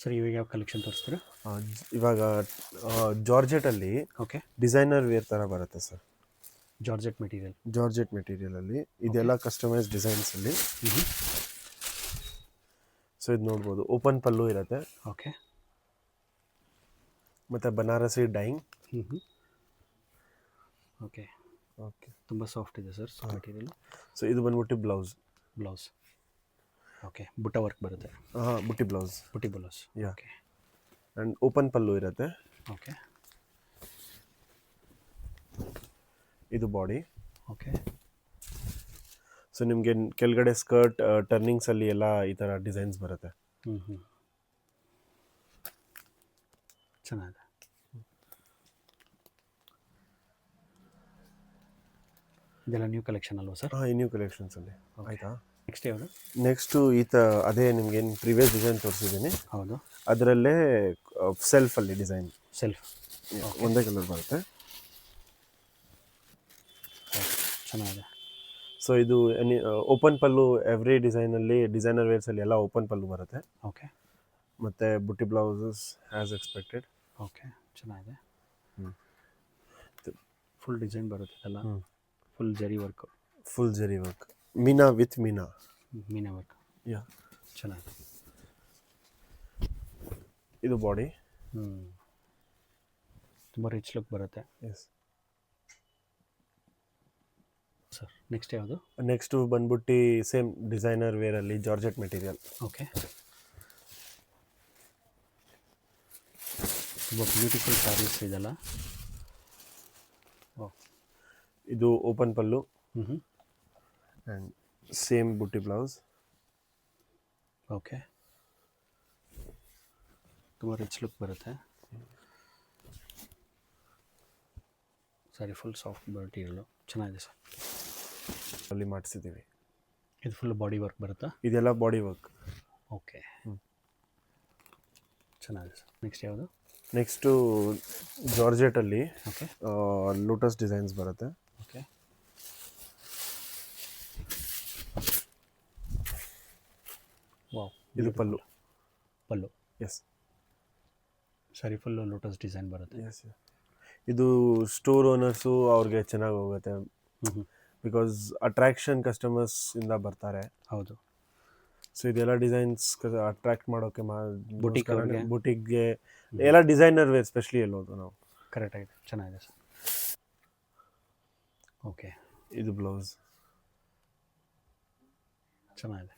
Sir ಇವಾಗ ಯಾವ collection ತೋರಿಸ್ತೀರಾ? ಇವಾಗ ಜಾರ್ಜೆಟಲ್ಲಿ ಓಕೆ. ಡಿಸೈನರ್ ವೇರ್ ಥರ ಬರುತ್ತೆ ಸರ್. Georgette material. ಜಾರ್ಜೆಟ್ ಮೆಟೀರಿಯಲಲ್ಲಿ ಇದೆಲ್ಲ ಕಸ್ಟಮೈಸ್ ಡಿಸೈನ್ಸಲ್ಲಿ. ಸೊ ಇದು ನೋಡ್ಬೋದು, ಓಪನ್ ಪಲ್ಲು ಇರುತ್ತೆ. ಓಕೆ. ಮತ್ತು ಬನಾರಸಿ ಡೈಯಿಂಗ್. ಓಕೆ. ಓಕೆ. ತುಂಬ ಸಾಫ್ಟ್ ಇದೆ ಸರ್ ಮೆಟೀರಿಯಲ್. ಸೊ ಇದು ಬಂದ್ಬಿಟ್ಟು blouse. Blouse. Okay. Butta work ಬರುತ್ತೆ. Butti blouse. Butti blouse. Yeah. Okay. And open pallu ಇರುತ್ತೆ. ಓಕೆ. ಇದು ಬಾಡಿ. ಓಕೆ. ಸೊ ನಿಮಗೆ ಕೆಳಗಡೆ ಸ್ಕರ್ಟ್ ಟರ್ನಿಂಗ್ಸಲ್ಲಿ ಎಲ್ಲ ಈ ಥರ ಡಿಸೈನ್ಸ್ ಬರುತ್ತೆ. ಚೆನ್ನಾಗಿದೆ. ಇದೆಲ್ಲ ನ್ಯೂ ಕಲೆಕ್ಷನ್ ಅಲ್ವಾ ಸರ್? ಈ ನ್ಯೂ ಕಲೆಕ್ಷನ್ಸಲ್ಲಿ. ಆಯಿತಾ? ನೆಕ್ಸ್ಟ್ ಯಾವುದು? ನೆಕ್ಸ್ಟು ಅದೇ ನಿಮ್ಗೇನು ಪ್ರಿವಿಯಸ್ ಡಿಸೈನ್ ತೋರಿಸಿದ್ದೀನಿ, ಹೌದು. ಅದರಲ್ಲೇ ಸೆಲ್ಫಲ್ಲಿ ಡಿಸೈನ್. ಸೆಲ್ಫ್. ಒಂದೇ ಕಲರ್ ಬರುತ್ತೆ. ಚೆನ್ನಾಗಿದೆ. ಸೊ ಇದು ಓಪನ್ ಪಲ್ಲು ಎವ್ರಿ ಡಿಸೈನಲ್ಲಿ, ಡಿಸೈನರ್ ವೇರ್ಸಲ್ಲಿ ಎಲ್ಲ ಓಪನ್ ಪಲ್ಲು ಬರುತ್ತೆ. ಓಕೆ. ಮತ್ತು butti blouses as expected. Okay. ಚೆನ್ನಾಗಿದೆ. ಫುಲ್ ಡಿಸೈನ್ ಬರುತ್ತೆ ಎಲ್ಲ. Full zari work. Full zari work. Meena with meena. Meena work. Yeah. ಚೆನ್ನಾಗಿದೆ. ಇದು ಬಾಡಿ. ತುಂಬ ರಿಚ್ ಲುಕ್ ಬರುತ್ತೆ. ಎಸ್ ಸರ್ ನೆಕ್ಸ್ಟ್ ಯಾವುದು? ನೆಕ್ಸ್ಟು ಬಂದ್ಬಿಟ್ಟು ಸೇಮ್ ಡಿಸೈನರ್ ವೇರಲ್ಲಿ ಜಾರ್ಜೆಟ್ ಮೆಟೀರಿಯಲ್. ಓಕೆ. ತುಂಬ ಬ್ಯೂಟಿಫುಲ್ ಸ್ಯಾರೀಸ್ ಇದೆಲ್ಲ. ಇದು open pallu and same butti blouse. Okay. ತುಂಬ ರಿಚ್ ಲುಕ್ ಬರುತ್ತೆ. ಸಾರಿ ಫುಲ್ ಸಾಫ್ಟ್ ಮೆಟೀರಿಯಲು ಚೆನ್ನಾಗಿದೆ ಸರ್. ಅಲ್ಲಿ ಮಾಡಿಸಿದ್ದೀವಿ. ಇದು ಫುಲ್ ಬಾಡಿ ವರ್ಕ್ ಬರುತ್ತಾ? ಇದೆಲ್ಲ ಬಾಡಿ ವರ್ಕ್. ಓಕೆ. ಚೆನ್ನಾಗಿದೆ ಸರ್. ನೆಕ್ಸ್ಟ್ ಯಾವುದು? ನೆಕ್ಸ್ಟು ಜಾರ್ಜೆಟಲ್ಲಿ ಓಕೆ. ಲೋಟಸ್ ಡಿಸೈನ್ಸ್ ಬರುತ್ತೆ. ಓಕೆ. ವಾವ್. ಇದು pallu. Pallu. Yes. Sari full lotus design ಬರುತ್ತೆ. ಎಸ್. ಇದು ಸ್ಟೋರ್ ಓನರ್ಸು ಅವ್ರಿಗೆ ಚೆನ್ನಾಗಿ ಹೋಗುತ್ತೆ. ಬಿಕಾಸ್ ಅಟ್ರಾಕ್ಷನ್ ಕಸ್ಟಮರ್ಸಿಂದ ಬರ್ತಾರೆ. ಹೌದು. ಸೊ ಇದೆಲ್ಲ ಡಿಸೈನ್ಸ್ ಅಟ್ರಾಕ್ಟ್ ಮಾಡೋಕ್ಕೆ ಬುಟಿಕ್ಗೆ. ಬುಟಿಕ್ಗೆ ಎಲ್ಲ ಡಿಸೈನರ್ ವೇರ್ ಸ್ಪೆಷಲಿ ಎಲ್ಲೋದು ನಾವು. ಕರೆಕ್ಟಾಗಿದೆ. ಚೆನ್ನಾಗಿದೆ ಸರ್. ಓಕೆ. ಇದು ಬ್ಲೌಸ್. ಚೆನ್ನಾಗಿದೆ.